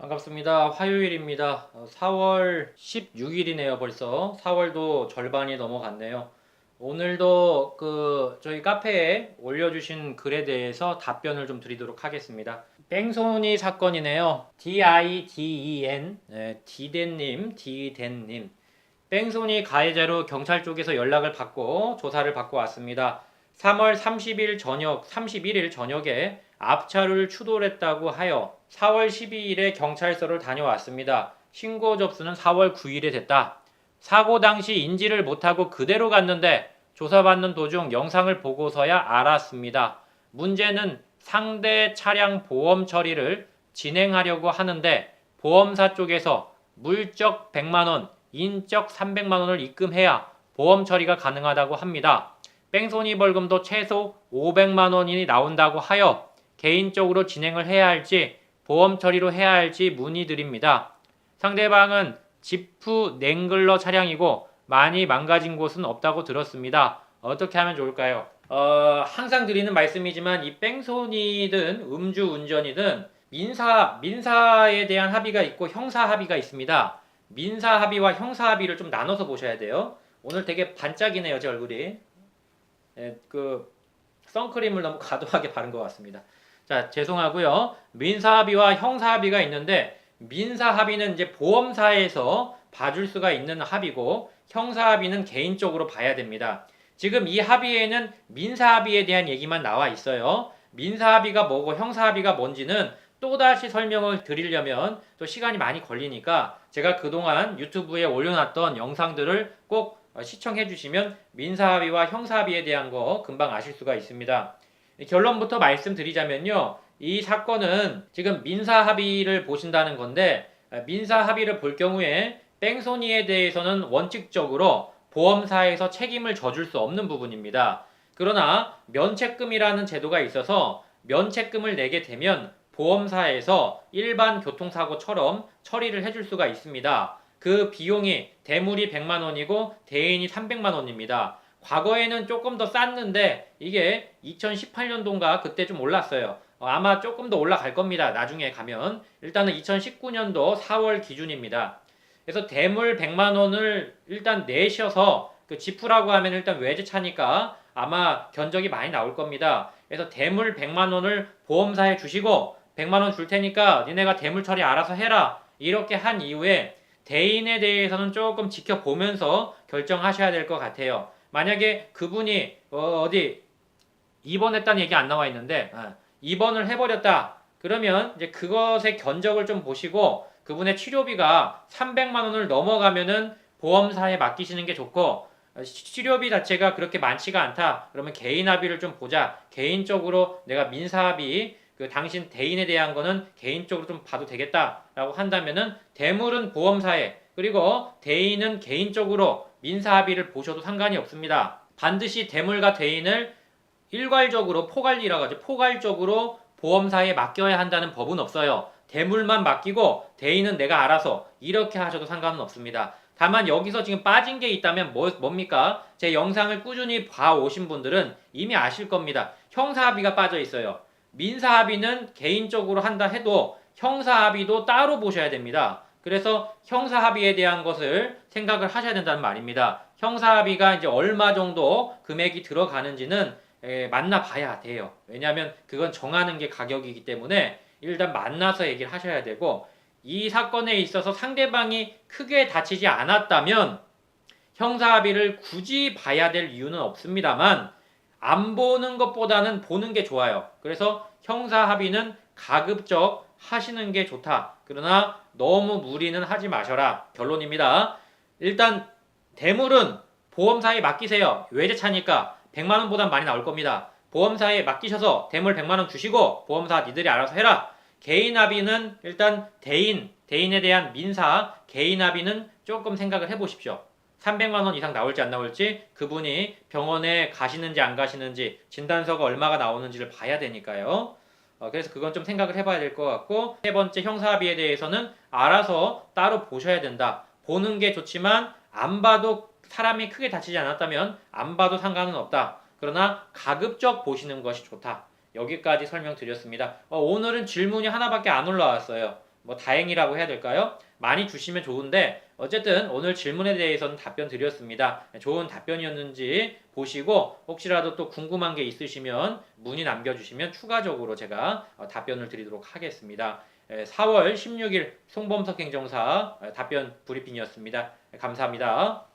반갑습니다. 화요일입니다. 4월 16일이네요, 벌써. 4월도 절반이 넘어갔네요. 오늘도 저희 카페에 올려주신 글에 대해서 답변을 좀 드리도록 하겠습니다. 뺑소니 사건이네요. DIDEN, 네, 디덴님. 뺑소니 가해자로 경찰 쪽에서 연락을 받고 조사를 받고 왔습니다. 3월 31일 저녁에 압차를 추돌했다고 하여 4월 12일에 경찰서를 다녀왔습니다. 신고 접수는 4월 9일에 됐다. 사고 당시 인지를 못하고 그대로 갔는데 조사받는 도중 영상을 보고서야 알았습니다. 문제는 상대 차량 보험 처리를 진행하려고 하는데 보험사 쪽에서 물적 100만원, 인적 300만원을 입금해야 보험 처리가 가능하다고 합니다. 뺑소니 벌금도 최소 500만원이 나온다고 하여 개인적으로 진행을 해야 할지 보험 처리로 해야 할지 문의드립니다. 상대방은 지프 랭글러 차량이고 많이 망가진 곳은 없다고 들었습니다. 어떻게 하면 좋을까요? 항상 드리는 말씀이지만 이 뺑소니든 음주운전이든 민사에 대한 합의가 있고 형사 합의가 있습니다. 민사 합의와 형사 합의를 좀 나눠서 보셔야 돼요. 오늘 되게 반짝이네요, 제 얼굴이. 예, 선크림을 너무 과도하게 바른 것 같습니다. 자, 죄송하고요. 민사 합의와 형사 합의가 있는데 민사 합의는 이제 보험사에서 봐줄 수가 있는 합의고 형사 합의는 개인적으로 봐야 됩니다. 지금 이 합의에는 민사 합의에 대한 얘기만 나와 있어요. 민사 합의가 뭐고 형사 합의가 뭔지는 또다시 설명을 드리려면 또 시간이 많이 걸리니까 제가 그동안 유튜브에 올려놨던 영상들을 꼭 시청해 주시면 민사합의와 형사합의에 대한 거 금방 아실 수가 있습니다. 결론부터 말씀드리자면요. 이 사건은 지금 민사합의를 보신다는 건데 민사합의를 볼 경우에 뺑소니에 대해서는 원칙적으로 보험사에서 책임을 져줄 수 없는 부분입니다. 그러나 면책금이라는 제도가 있어서 면책금을 내게 되면 보험사에서 일반 교통사고처럼 처리를 해줄 수가 있습니다. 그 비용이 대물이 100만 원이고 대인이 300만 원입니다. 과거에는 조금 더 쌌는데 이게 2018년도인가 그때 좀 올랐어요. 아마 조금 더 올라갈 겁니다. 나중에 가면. 일단은 2019년도 4월 기준입니다. 그래서 대물 100만 원을 일단 내셔서 그 지프라고 하면 일단 외제차니까 아마 견적이 많이 나올 겁니다. 그래서 대물 100만 원을 보험사에 주시고 100만 원 줄 테니까 니네가 대물 처리 알아서 해라. 이렇게 한 이후에 대인에 대해서는 조금 지켜보면서 결정하셔야 될 것 같아요. 만약에 그분이 어디 입원했다는 얘기 안 나와 있는데 입원을 해버렸다. 그러면 이제 그것의 견적을 좀 보시고 그분의 치료비가 300만 원을 넘어가면은 보험사에 맡기시는 게 좋고 치료비 자체가 그렇게 많지가 않다. 그러면 개인 합의를 좀 보자. 개인적으로 내가 민사합의 당신 대인에 대한 거는 개인적으로 좀 봐도 되겠다라고 한다면은 대물은 보험사에 그리고 대인은 개인적으로 민사합의를 보셔도 상관이 없습니다. 반드시 대물과 대인을 일괄적으로 포괄리라고 하죠. 포괄적으로 보험사에 맡겨야 한다는 법은 없어요. 대물만 맡기고 대인은 내가 알아서 이렇게 하셔도 상관은 없습니다. 다만 여기서 지금 빠진 게 있다면 뭡니까? 제 영상을 꾸준히 봐오신 분들은 이미 아실 겁니다. 형사합의가 빠져 있어요. 민사합의는 개인적으로 한다 해도 형사합의도 따로 보셔야 됩니다. 그래서 형사합의에 대한 것을 생각을 하셔야 된다는 말입니다. 형사합의가 이제 얼마 정도 금액이 들어가는지는 만나봐야 돼요. 왜냐하면 그건 정하는 게 가격이기 때문에 일단 만나서 얘기를 하셔야 되고 이 사건에 있어서 상대방이 크게 다치지 않았다면 형사합의를 굳이 봐야 될 이유는 없습니다만 안 보는 것보다는 보는 게 좋아요. 그래서 형사합의는 가급적 하시는 게 좋다. 그러나 너무 무리는 하지 마셔라. 결론입니다. 일단 대물은 보험사에 맡기세요. 외제차니까 100만 원보단 많이 나올 겁니다. 보험사에 맡기셔서 대물 100만 원 주시고 보험사 니들이 알아서 해라. 개인 합의는 일단 대인에 대한 민사 개인 합의는 조금 생각을 해보십시오. 300만 원 이상 나올지 안 나올지 그분이 병원에 가시는지 안 가시는지 진단서가 얼마가 나오는지를 봐야 되니까요. 그래서 그건 좀 생각을 해봐야 될 것 같고 세 번째 형사합의에 대해서는 알아서 따로 보셔야 된다. 보는 게 좋지만 안 봐도 사람이 크게 다치지 않았다면 안 봐도 상관은 없다. 그러나 가급적 보시는 것이 좋다. 여기까지 설명드렸습니다. 오늘은 질문이 하나밖에 안 올라왔어요. 뭐 다행이라고 해야 될까요? 많이 주시면 좋은데 어쨌든 오늘 질문에 대해서는 답변 드렸습니다. 좋은 답변이었는지 보시고 혹시라도 또 궁금한 게 있으시면 문의 남겨주시면 추가적으로 제가 답변을 드리도록 하겠습니다. 4월 16일 송범석 행정사 답변 브리핑이었습니다. 감사합니다.